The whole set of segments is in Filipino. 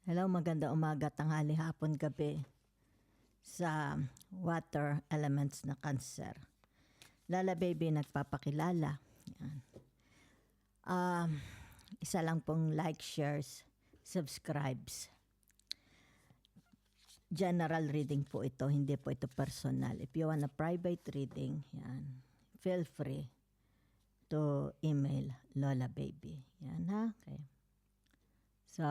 Hello, maganda umaga, tanghali, hapon, gabi sa water elements na cancer. Lala Baby nagpapakilala. Yan. Isa lang pong like, shares, subscribes. General reading po ito, hindi po ito personal. If you want a private reading, yan, feel free to email Lola Baby. Yan ha. Okay. So,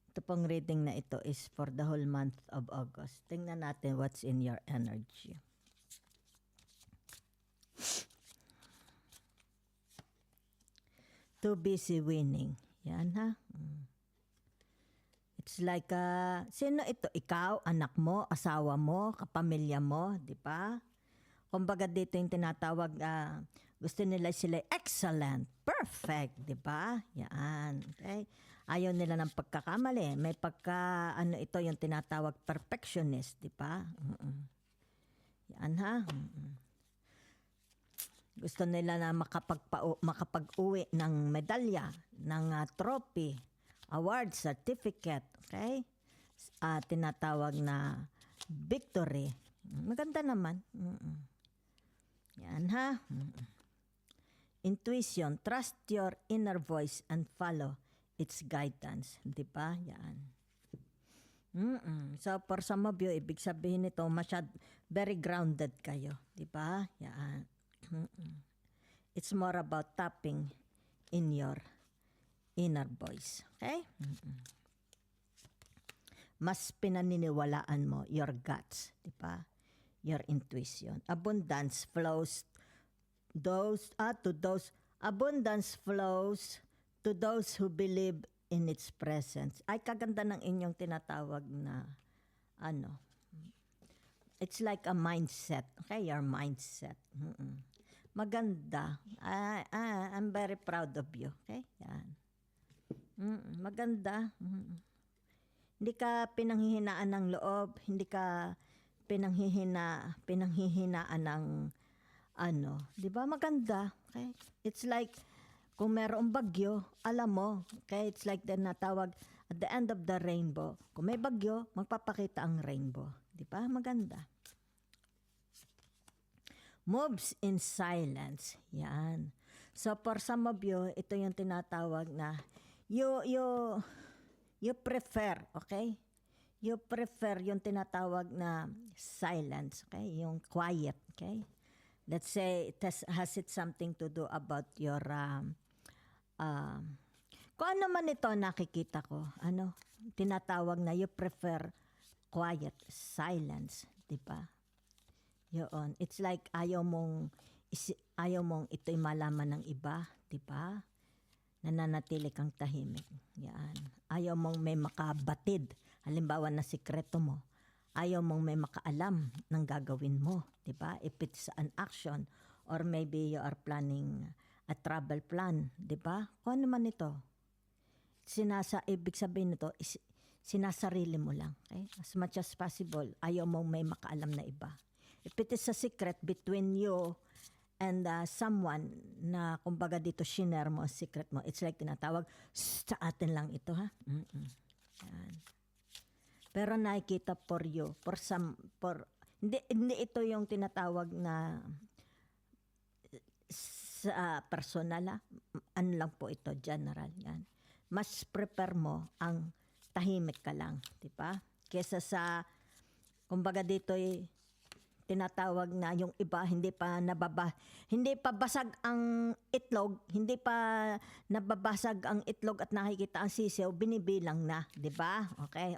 ito pong reading na ito is for the whole month of August. Tingnan natin what's in your energy. Too busy winning. Yan ha. It's like, sino ito? Ikaw, anak mo, asawa mo, kapamilya mo, di ba? Kumbaga dito yung tinatawag, gusto nila sila excellent, perfect, di ba? Yan, okay? Ayaw nila ng pagkakamali. May ito yung tinatawag perfectionist, di ba? Yan ha. Gusto nila na makapag-uwi ng medalya, ng trophy, award, certificate, okay? Tinatawag na victory. Maganda naman. Yan ha. Intuition, trust your inner voice and follow its guidance. Di ba? Yan. So for some of you, ibig sabihin nito, very grounded kayo. Di ba? Yan. It's more about tapping in your inner voice. Okay? Mas pinaniniwalaan mo your guts. Di ba? Your intuition. Abundance flows abundance flows to those who believe in its presence. Ay, kaganda ng inyong tinatawag na it's like a mindset. Okay, your mindset. Maganda. I'm very proud of you. Okay, yan. Maganda. Hindi ka pinanghihinaan ng loob, hindi ka pinanghihinaan ng di ba? Maganda. Okay? It's like kung mayroong bagyo, alam mo, okay? It's like natawag at the end of the rainbow. Kung may bagyo, magpapakita ang rainbow. Di ba? Maganda. Moves in silence. Yan. So for some of you, ito yung tinatawag na you prefer, okay? You prefer yung tinatawag na silence, okay? Yung quiet, okay? Let's say, has it something to do about your, kung ano man ito nakikita ko, tinatawag na you prefer quiet, silence, di ba? Yun. It's like ayaw mong ito'y malaman ng iba, di ba? Nananatili kang tahimik. Yan. Ayaw mong may makabatid. Halimbawa na sikreto mo. Ayaw mong may makaalam ng gagawin mo. Diba? If it's an action or maybe you are planning a travel plan. Diba? Kung ano man ito. Ibig sabihin nito, sinasarili mo lang. Okay? As much as possible, ayaw mong may makaalam na iba. If it is a secret between you and someone na kumbaga dito shiner mo, secret mo, it's like tinatawag, sa atin lang ito ha. Yan. Pero nakikita for you, hindi ito yung tinatawag na sa personal ha. Ano lang po ito, general yan. Mas prepare mo ang tahimik ka lang, di ba? Kesa sa kumbaga dito tinatawag na yung iba hindi pa basag ang itlog, hindi pa nababasag ang itlog at nakikita ang sisiw, binibilang na, 'di ba? Okay,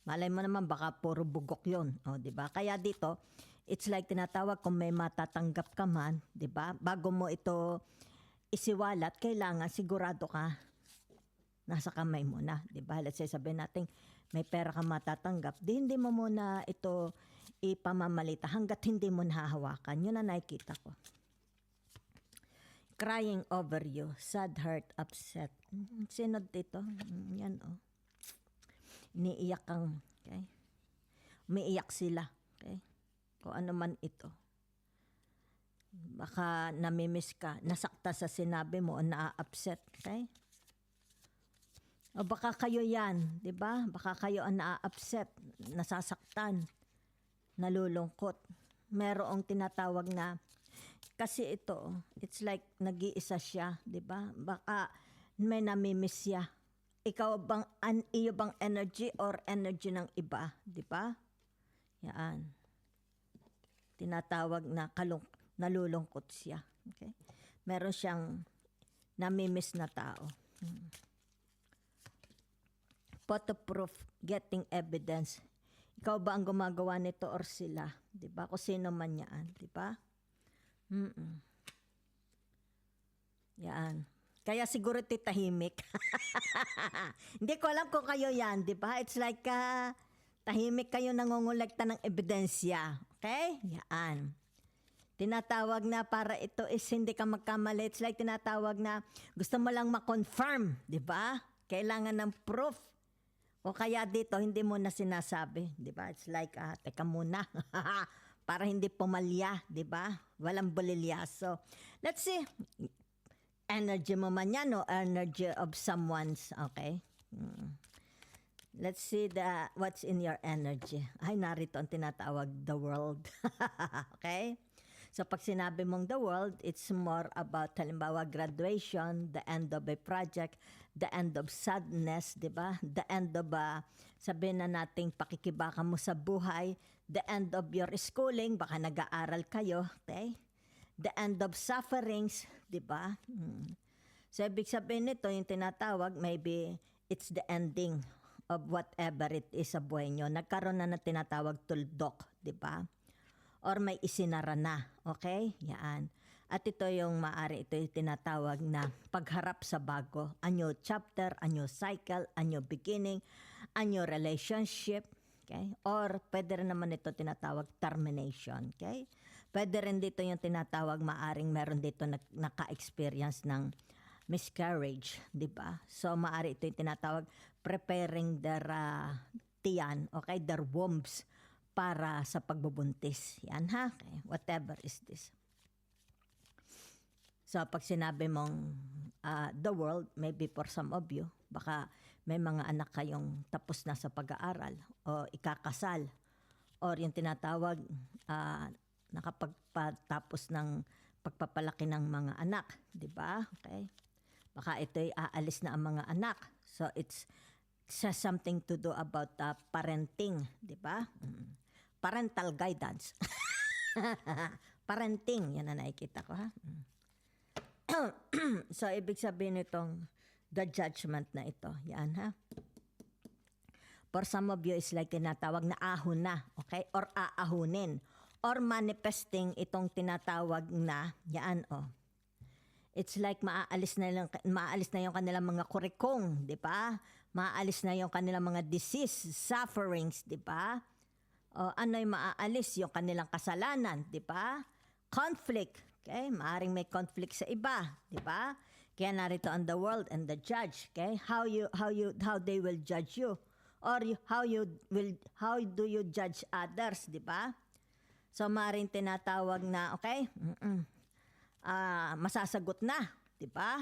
malay mo naman baka puro bugok 'yon, di ba? Kaya dito, it's like tinatawag kung may matatanggap ka man, 'di ba? Bago mo ito isiwalat, kailangan sigurado ka nasa kamay mo na, 'di ba? Let's say sabihin natin may pera ka matatanggap, hindi mo muna ito ipamamalita hanggat hindi mo nahahawakan. Yun na nakikita ko. Crying over you, sad, hurt, upset. Sino dito? Yan Iniiyak kang, okay? Umiiyak sila, okay? Kung ano man ito. Baka namimiss ka, nasakta sa sinabi mo o na-upset, okay? O baka kayo yan, di ba? Baka kayo ang na-upset, nasasaktan, nalulungkot. Merong tinatawag na, kasi ito, it's like nag-iisa siya, di ba? Baka may namimiss siya. Ikaw bang, iyo bang energy or energy ng iba, di ba? Yan. Tinatawag na nalulungkot siya. Okay? Meron siyang namimiss na tao. Photo proof, getting evidence. Ikaw ba ang gumagawa nito or sila? Di ba? Kung sino man yan. Di ba? Yan. Kaya siguro tahimik. Hindi ko alam kung kayo yan, di ba? It's like tahimik kayo nangongolekta ng ebidensya. Okay? Yan. Tinatawag na para ito is hindi ka magkamali. It's like tinatawag na gusto mo lang ma-confirm, di ba? Kailangan ng proof. O kaya dito, hindi mo na sinasabi, di ba? It's like, teka muna, para hindi pumalya, di ba? Walang bolilyaso. Let's see. Energy mo man yan o energy of someone's, okay? Let's see what's in your energy. Ay, narito ang tinatawag, the world. Okay? So pag sinabi mong the world, it's more about, halimbawa, graduation, the end of a project, the end of sadness, di ba? The end of, sabihin na nating pakikibaka mo sa buhay, the end of your schooling, baka nag-aaral kayo, okay? The end of sufferings, di ba? So, ibig sabihin nito, yung tinatawag, maybe it's the ending of whatever it is sa buhay nyo. Nagkaroon na tinatawag tuldok, di ba? Or may isinara na, okay? Yan. At ito yung maaari, ito yung tinatawag na pagharap sa bago. A new chapter, a new cycle, a new beginning, a new relationship, okay? Or pwede rin naman ito tinatawag termination, okay? Pwede rin dito yung tinatawag, maaring meron dito naka-experience ng miscarriage, di ba? So maaari ito yung tinatawag preparing their tiyan, okay? Their wombs para sa pagbubuntis. Yan ha? Okay. Whatever is this. So pag sinabi mong the world, maybe for some of you, baka may mga anak kayong tapos na sa pag-aaral o ikakasal or yung tinatawag nakapagpatapos ng pagpapalaki ng mga anak, di ba? Okay. Baka ito'y aalis na ang mga anak. So it's has something to do about parenting, di ba? Parental guidance. Parenting, yan na nakikita ko ha. So ibig sabihin nitong the judgment na ito, yan ha. For some of you is like tinatawag na ahon na, okay? Or aahunin. Or manifesting itong tinatawag na, yan oh. It's like maalis na yung kanilang mga kurikong, di ba? Maalis na yung kanilang mga disease, sufferings, di ba? O ano yung maaalis? Yung kanilang kasalanan, di ba? Conflict, okay? Maaring may conflict sa iba, di ba? Kaya narito ang the world and the judge, okay? How they will judge you, or how do you judge others, di ba? So maaring tinatawag na, okay? Masasagot na, di ba?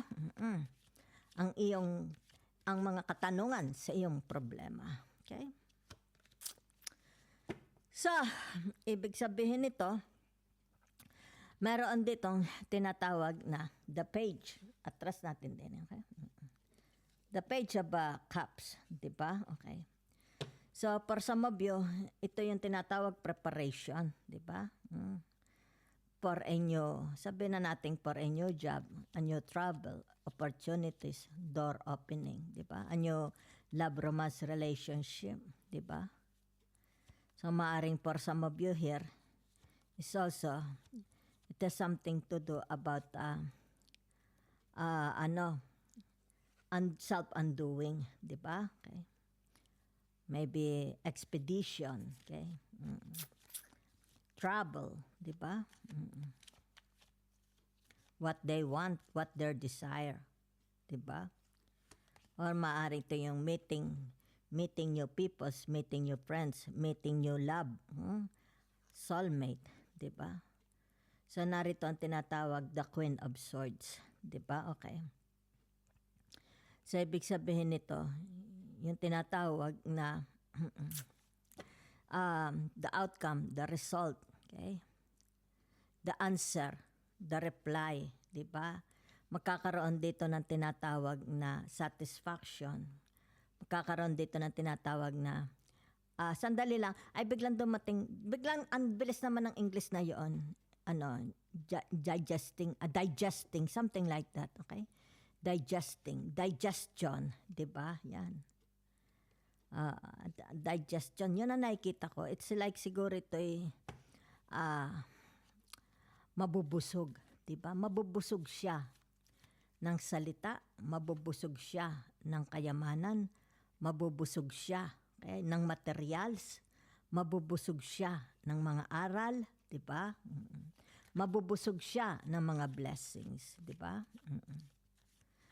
Ang mga katanungan sa iyong problema. Okay? So, ibig sabihin nito, meron ditong tinatawag na the page. Atras natin din, okay? The page of cups, di ba? Okay. So, for some of you, ito yung tinatawag preparation, di ba? For a new, sabihin na natin for a new job, a new travel, opportunities, door opening, di ba? A new love romance relationship, di ba? So maaring for some of you here is also, it has something to do about self-undoing, di ba? Okay. Maybe expedition, okay? Travel, di ba? What they want, what their desire, di ba? Or maaari ito yung meeting new peoples, meeting new friends, meeting new love, soulmate, di ba? So narito ang tinatawag the Queen of Swords, di ba? Okay. So, ibig sabihin nito, yung tinatawag na the outcome, the result, okay? The answer, the reply, di ba? Magkakaroon dito ng tinatawag na satisfaction. Magkakaroon dito ng tinatawag na sandali lang, ay biglang dumating, biglang, ang bilis naman ng English na yon, digesting, something like that, okay? Digestion, di ba? Yan. Digestion, yun ang nakikita ko. It's like siguro ito'y mabubusog, di ba? Mabubusog siya ng salita, mabubusog siya ng kayamanan, mabubusog siya ng materials, mabubusog siya ng mga aral, di ba? Mabubusog siya ng mga blessings, di ba?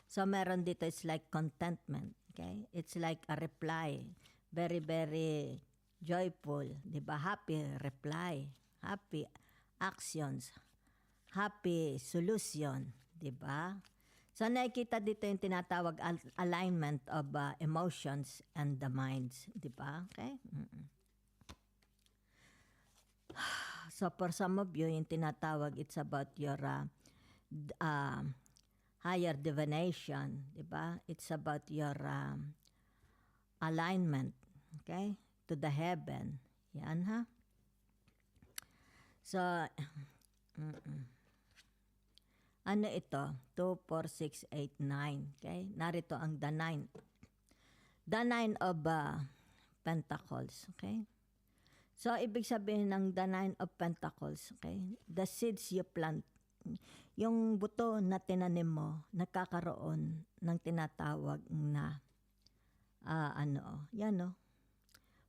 So meron dito, it's like contentment, okay? It's like a reply, very, very joyful, di ba? Happy reply, happy actions, happy solution, di ba? So nakikita dito yung tinatawag alignment of emotions and the minds, di ba? Okay? So for some of you, yung tinatawag, it's about your higher divination, di ba? It's about your alignment, okay? To the heaven. Yan, ha? So, ano ito? 2, 4, 6, 8, 9. Okay? Narito ang the 9. The 9 of Pentacles. Okay? So, ibig sabihin ng the 9 of Pentacles, okay? The seeds you plant, yung buto na tinanim mo, nagkakaroon ng tinatawag na,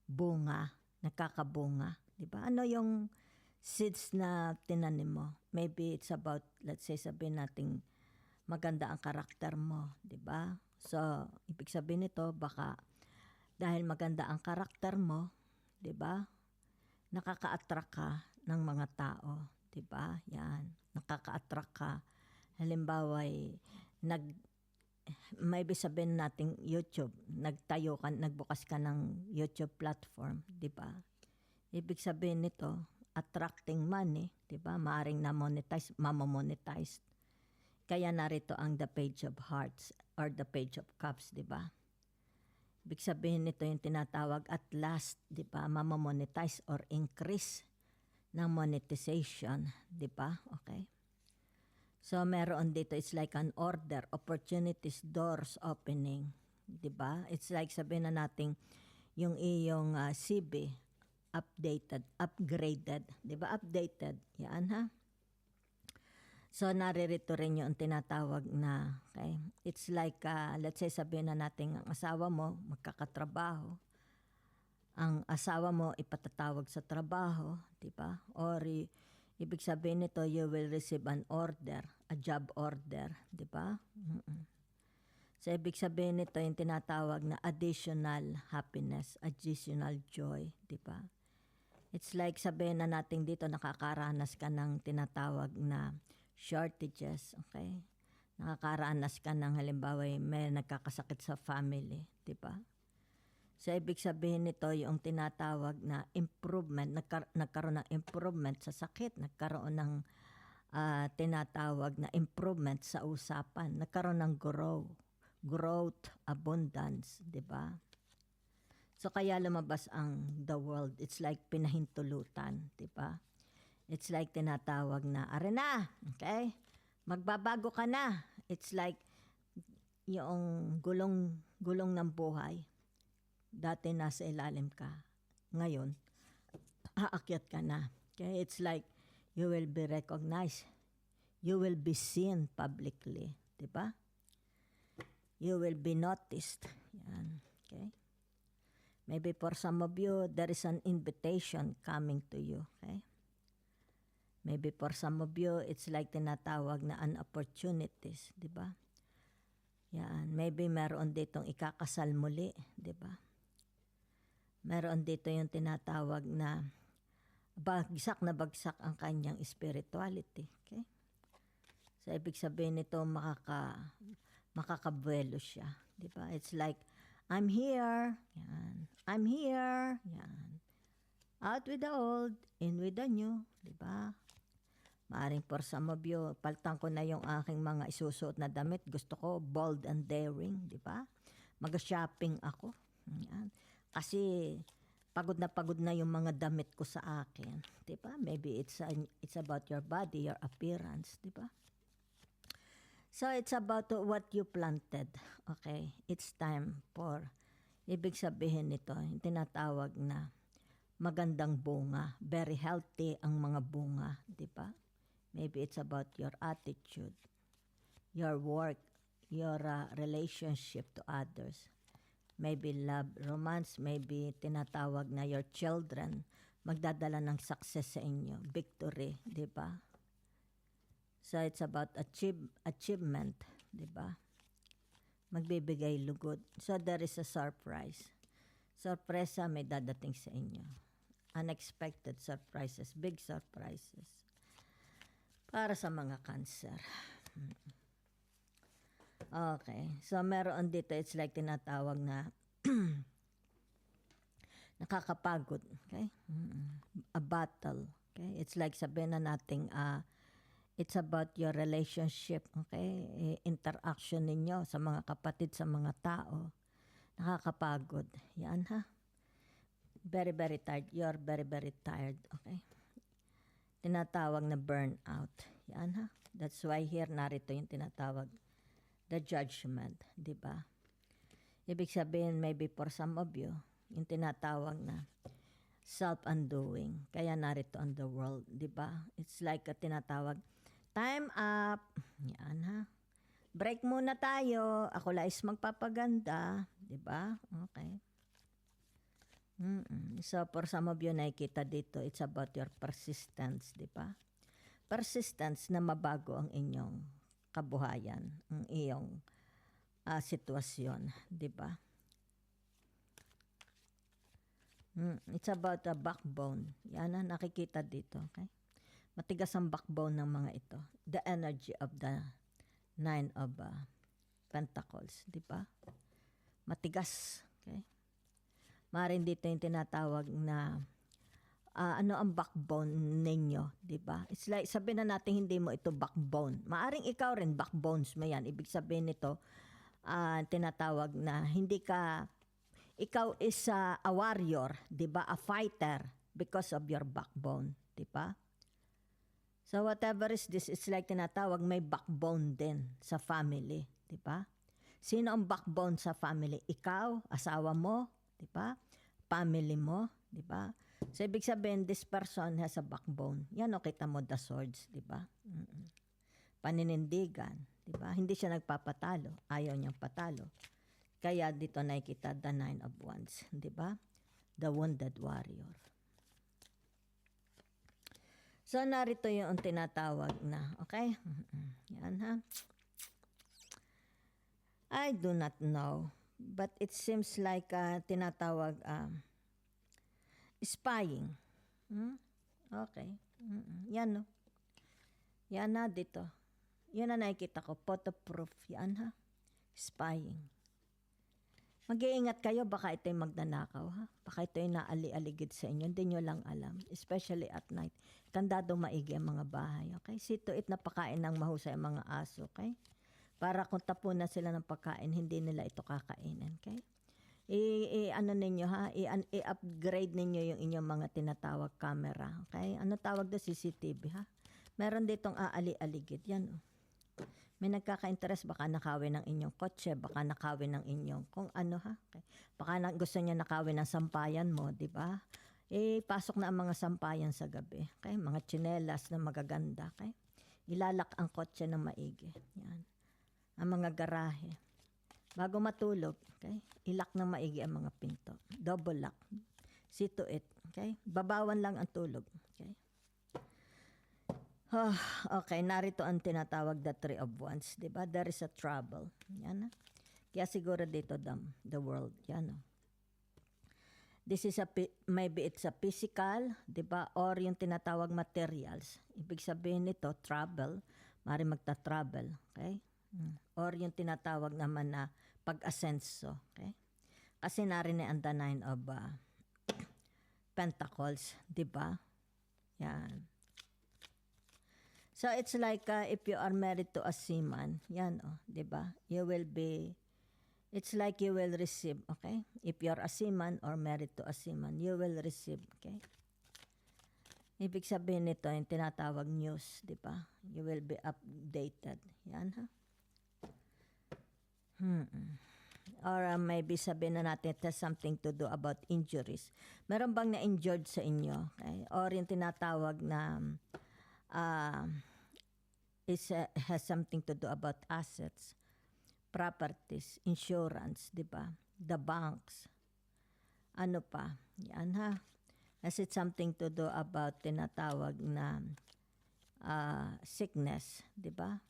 bunga, nakakabunga. Diba? Ano yung seeds na tinanim mo? Maybe it's about, let's say, sabihin natin, maganda ang karakter mo, diba? So, ibig sabihin nito, baka dahil maganda ang karakter mo, diba? Nakaka-attract ka ng mga tao, diba? Yan. Nakaka-attract ka. Halimbawa, maybe sabihin natin YouTube, nagbukas ka ng YouTube platform, diba? Ibig sabihin nito, attracting money, diba? Maaring na-monetize, mamamonetize. Kaya narito ang the page of hearts or the page of cups, diba? Ibig sabihin nito yung tinatawag at last, diba? Mamamonetize or increase ng monetization, diba? Okay. So meron dito, it's like an order, opportunities, doors opening, diba? It's like sabihin na natin yung iyong CB, upgraded, di ba? Updated, yan ha. So naririto rin yung tinatawag na, okay, it's like, let's say sabihin na natin ang asawa mo, magkakatrabaho, ang asawa mo ipatatawag sa trabaho, di ba? Or ibig sabihin nito, you will receive an order, a job order, di ba? So, ibig sabihin nito yung tinatawag na additional happiness, additional joy, di ba? It's like sabihin na natin dito nakakaranas ka ng tinatawag na shortages, okay? Nakakaranas ka ng halimbawa may nagkakasakit sa family, di ba? So, ibig sabihin nito yung tinatawag na improvement, nagkaroon ng improvement sa sakit, nagkaroon ng tinatawag na improvement sa usapan, nagkaroon ng growth, abundance, di ba? So kaya lumabas ang the world. It's like pinahintulutan, di ba? It's like tinatawag na, arena, okay? Magbabago ka na. It's like yung gulong ng buhay. Dati nasa ilalim ka. Ngayon, aakyat ka na. Okay? It's like you will be recognized. You will be seen publicly, di ba? You will be noticed. Yan, okay? Maybe for some of you, there is an invitation coming to you. Okay? Maybe for some of you, it's like tinatawag na an opportunities, di ba? Yan. Maybe meron ditong ikakasal muli, di ba? Meron dito yung tinatawag na bagsak na bagsak ang kanyang spirituality. Okay? So, ibig sabihin nito, makakabuelo siya. di ba? It's like, I'm here. Yan. I'm here. Yan. Out with the old, in with the new, di ba? Maaring for some of you, paltan ko na yung aking mga isusuot na damit. Gusto ko bold and daring, di ba? Mag-shopping ako. Yan. Kasi pagod na yung mga damit ko sa akin, 'di ba? Maybe it's about your body, your appearance, 'di ba? So it's about what you planted. Okay? It's time for ibig sabihin nito, yung tinatawag na magandang bunga, very healthy ang mga bunga, 'di ba? Maybe it's about your attitude, your work, your relationship to others. Maybe love, romance, maybe tinatawag na your children, magdadala ng success sa inyo, victory, di ba? So it's about achievement, di ba? Magbibigay lugod. So there is a surprise. Sorpresa may dadating sa inyo. Unexpected surprises, big surprises. Para sa mga cancer. Okay. So, meron dito, it's like tinatawag na nakakapagod. Okay? A battle. Okay? It's like sabihin na nating it's about your relationship. Okay? Interaction ninyo sa mga kapatid, sa mga tao. Nakakapagod. Yan ha. Very, very tired. You're very, very tired. Okay? Tinatawag na burnout. Yan ha. That's why here narito yung tinatawag the judgment, di ba? Ibig sabihin, maybe for some of you, yung tinatawag na self-undoing. Kaya narito on the world, di ba? It's like a tinatawag, time up. Yan ha. Break muna tayo. Ako lais magpapaganda. Di ba? Okay. So, for some of you, nakikita dito, it's about your persistence, di ba? Persistence na mabago ang inyong kabuhayan, ang iyong sitwasyon, di ba? It's about a backbone. Yan ang nakikita dito, okay? Matigas ang backbone ng mga ito. The energy of the Nine of Pentacles, di ba? Matigas, okay? Maaaring dito yung tinatawag na ano ang backbone ninyo, di ba? It's like, sabihin na natin hindi mo ito backbone. Maaring ikaw rin, backbones mo yan. Ibig sabihin nito, tinatawag na hindi ka, ikaw is a warrior, di ba? A fighter because of your backbone, di ba? So whatever is this, it's like tinatawag, may backbone din sa family, di ba? Sino ang backbone sa family? Ikaw, asawa mo, di ba? Family mo, di ba? So, ibig sabihin, this person has a backbone. Yan o, kita mo the swords, di ba? Paninindigan, di ba? Hindi siya nagpapatalo. Ayaw niyang patalo. Kaya dito nakikita the Nine of Wands, di ba? The wounded warrior. So, narito yung tinatawag na, okay? Yan ha. I do not know. But it seems like tinatawag spying. Okay. Yan, no? Yan na dito. Yan na nakikita ko. Photo proof. Yan, ha? Spying. Mag-iingat kayo. Baka ito'y magnanakaw, ha? Baka ito'y naali-aligid sa inyo. Hindi nyo lang alam. Especially at night. Kandado maigi ang mga bahay. Okay? Sito it na pakain ng mahusay ang mga aso. Okay? Para kung tapunan sila ng pagkain, hindi nila ito kakainin. Okay? Ano ninyo ha, i-upgrade ninyo yung inyong mga tinatawag camera. Okay? Ano tawag doon? CCTV ha? Meron ditong aali-aligid. Yan oh. May nagkaka-interest, baka nakawin ng inyong kotse, baka nakawin ng inyong kung ano ha. Okay? Baka gusto niya nakawin ng sampayan mo, di ba? Pasok na ang mga sampayan sa gabi. Okay? Mga tsinelas na magaganda. Okay? Ilalak ang kotse ng maigi. Yan. Ang mga garahe. Bago matulog, okay? Ilak ng maigi ang mga pinto. Double lock. See to it, okay? Babawan lang ang tulog, okay? Okay, narito ang tinatawag the Three of Wands, di ba? There is a trouble. Yan na. Kaya siguro dito the world, yan o. This is maybe it's a physical, di ba? Or yung tinatawag materials. Ibig sabihin nito, travel. Mari magta-travel, okay? Or yung tinatawag naman na pag-asenso. Okay? Kasi narinig ang the nine of pentacles, di ba? Yan. So it's like if you are married to a seaman, yan di ba? You will be, it's like you will receive, okay? If you're a seaman or married to a seaman, you will receive, okay? Ibig sabihin nito, yung tinatawag news, di ba? You will be updated. Yan, ha? Or maybe sabihin na natin it has something to do about injuries. Meron bang na-injured sa inyo? Okay? Or yung tinatawag na has something to do about assets, properties, insurance, di ba? The banks. Ano pa? Yan, ha? Has it something to do about tinatawag na sickness, di ba?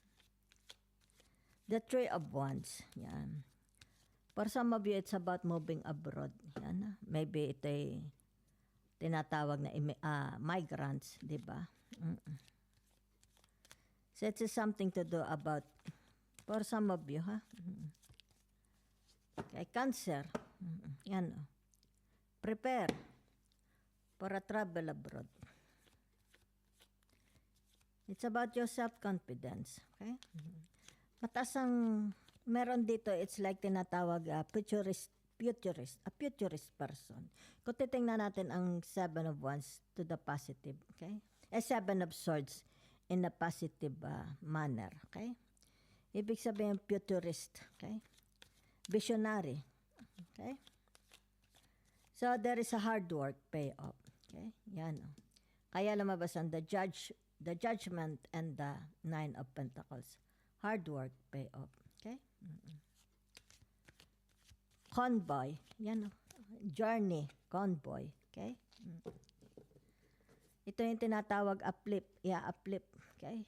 The Three of Wands, yan. For some of you, it's about moving abroad. Yan, maybe ito ay tinatawag na migrants, di ba? So it's something to do about, for some of you, ha? Okay, Cancer. Yan, prepare for a travel abroad. It's about your self-confidence, okay? Mataas ang meron dito, it's like tinatawag a futurist person. Kung titingnan natin ang Seven of Wands to the positive, okay? Seven of Swords in a positive manner, okay? Ibig sabihin futurist, okay? Visionary, okay? So there is a hard work payoff, okay? Yan. Kaya lumabas ang the judgment and the Nine of Pentacles. Hard work payoff, okay? Convoy, yan, journey, convoy, okay? Ito yung tinatawag uplift, uplift, okay?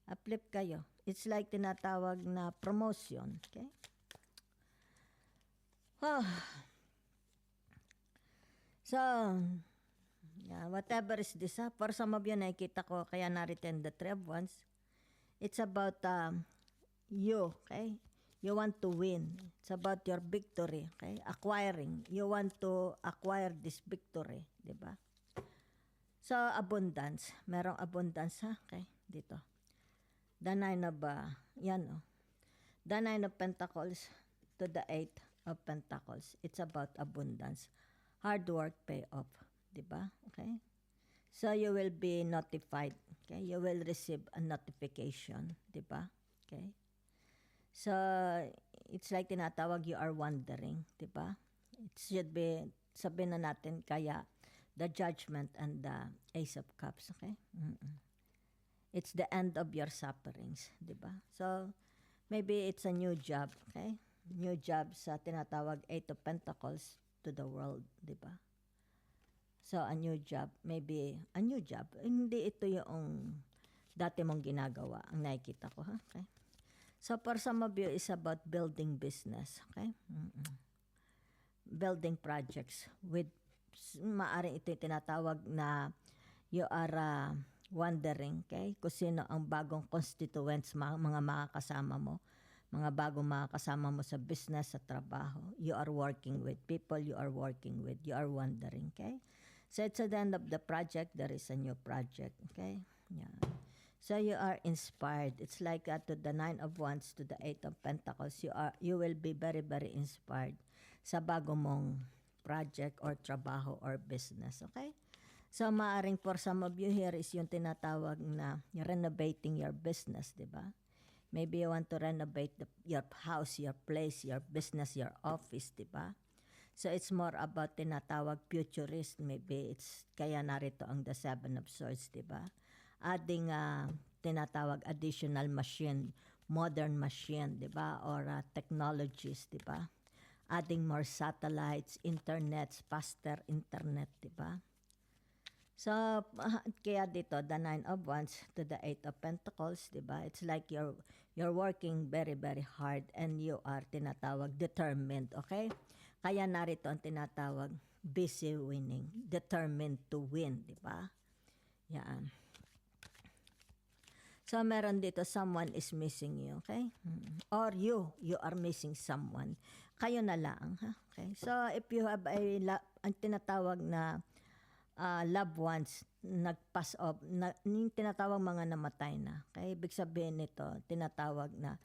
Uplift kayo. It's like tinatawag na promotion, okay? So, yeah, whatever is this, for some of you nakikita ko, kaya naritten the Three of Wands. It's about you, okay? You want to win. It's about your victory, okay? Acquiring. You want to acquire this victory, di ba? So, abundance. Merong abundance, ha? Okay, dito. The Nine of, the Nine of Pentacles to the Eight of Pentacles. It's about abundance. Hard work pay off, di ba? Okay? So, you will be notified. Okay? You will receive a notification. Diba? Okay? So, it's like tinatawag you are wondering. Diba? It should be, sabihin na natin, kaya the judgment and the Ace of Cups. Okay? It's the end of your sufferings. Diba? So, maybe it's a new job. Okay? New job sa tinatawag Eight of Pentacles to the world. Diba? So, a new job, maybe a new job. Hindi ito yung dati mong ginagawa, ang nakikita ko, ha? Okay? So, for some of you, it's about building business, okay? Building projects with, maaring ito yung tinatawag na you are wondering, okay? Kung sino ang bagong constituents, mga makakasama mo, mga bagong makakasama mo sa business, sa trabaho. You are working with people you are working with. You are wondering, okay? So it's at the end of the project, there is a new project, okay? Yeah. So you are inspired. It's like to the Nine of Wands to the Eight of Pentacles. You will be very, very inspired sa bago mong project or trabaho or business, okay? So maaring for some of you here is yung tinatawag na renovating your business, di ba? Maybe you want to renovate your house, your place, your business, your office, di ba? So it's more about tinatawag futurist. Maybe it's kaya narito ang the Seven of Swords, di ba? Adding tinatawag additional machine, modern machine, di ba? Or technologies, di ba? Adding more satellites, internets, faster internet, di ba? So, kaya dito, the Nine of Wands to the Eight of Pentacles, di ba? It's like you're working very, very hard and you are tinatawag determined, okay? Kaya narito ang tinatawag busy winning, determined to win, di ba? Yan. So, meron dito, someone is missing you, okay? Or you are missing someone. Kayo na lang, ha? Okay? So, if you have ang tinatawag na loved ones, nag-pass off, yung tinatawag mga namatay na. Okay? Ibig sabihin nito, tinatawag na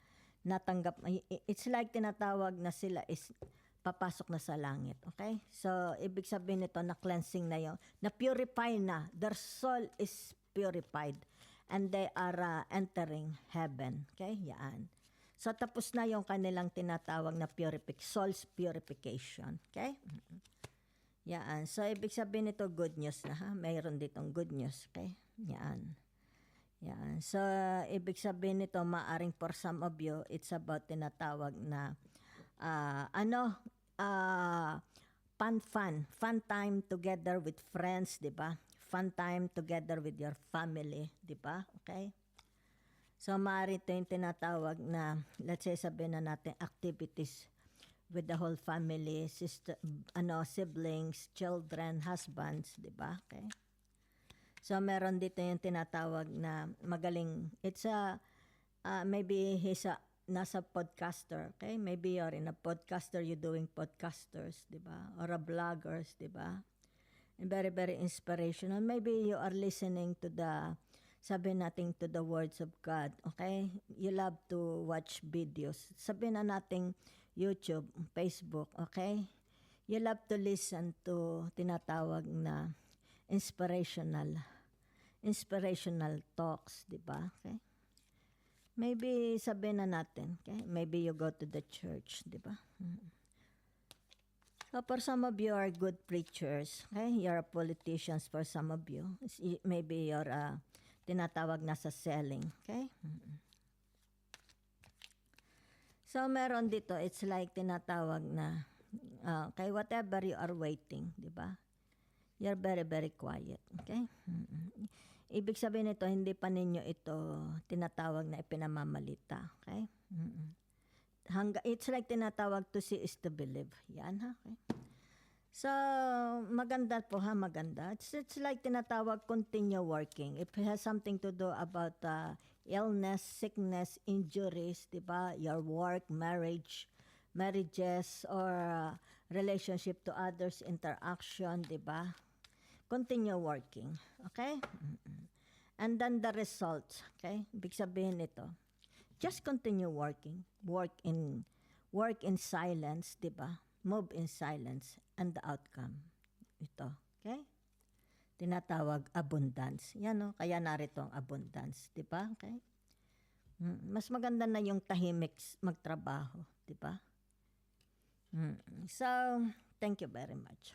natanggap, it's like tinatawag na sila is papasok na sa langit. Okay? So, ibig sabihin nito, na-cleansing na yun, na-purify na, their soul is purified and they are entering heaven. Okay? Yan. So, tapos na yung kanilang tinatawag na soul's purification. Okay? Yan. So, ibig sabihin nito, good news na, ha? Mayroon ditong good news. Okay? Yan. Yan. So, ibig sabihin nito, maaring for some of you, it's about tinatawag na, fun time together with friends, di ba? Fun time together with your family, di ba? Okay? So, maaari ito yung tinatawag na, let's say, sabihin na natin, activities with the whole family, siblings, children, husbands, di ba? Okay? So, meron dito yung tinatawag na magaling, it's maybe nasa podcaster, okay? Maybe you're in a podcaster, you're doing podcasters, di ba? Or a bloggers, di ba? And very, very inspirational. Maybe you are listening to sabihin natin to the words of God, okay? You love to watch videos. Sabihin na natin YouTube, Facebook, okay? You love to listen to tinatawag na inspirational talks, di ba? Okay? Maybe sabihin na natin, okay? Maybe you go to the church, di ba? So for some of you are good preachers, okay? You're politicians for some of you. Maybe you're tinatawag na sa selling, okay? So meron dito, it's like tinatawag na, okay, whatever you are waiting, di ba? You're very, very quiet, okay? Ibig sabihin nito, hindi pa ninyo ito tinatawag na ipinamamalita, okay? It's like tinatawag to see is to believe. Yan, ha? Okay. So, maganda po, ha? Maganda. It's like tinatawag continue working. If it has something to do about illness, sickness, injuries, di ba? Your work, marriages, or relationship to others, interaction, di ba? Continue working. Okay? And then the results. Okay? Ibig sabihin nito, just continue working. Work in silence, di ba? Move in silence. And the outcome. Ito. Okay? Tinatawag abundance. Yan, no? Kaya narito ang abundance. Di ba? Okay? Mas maganda na yung tahimik magtrabaho. Di ba? So, thank you very much.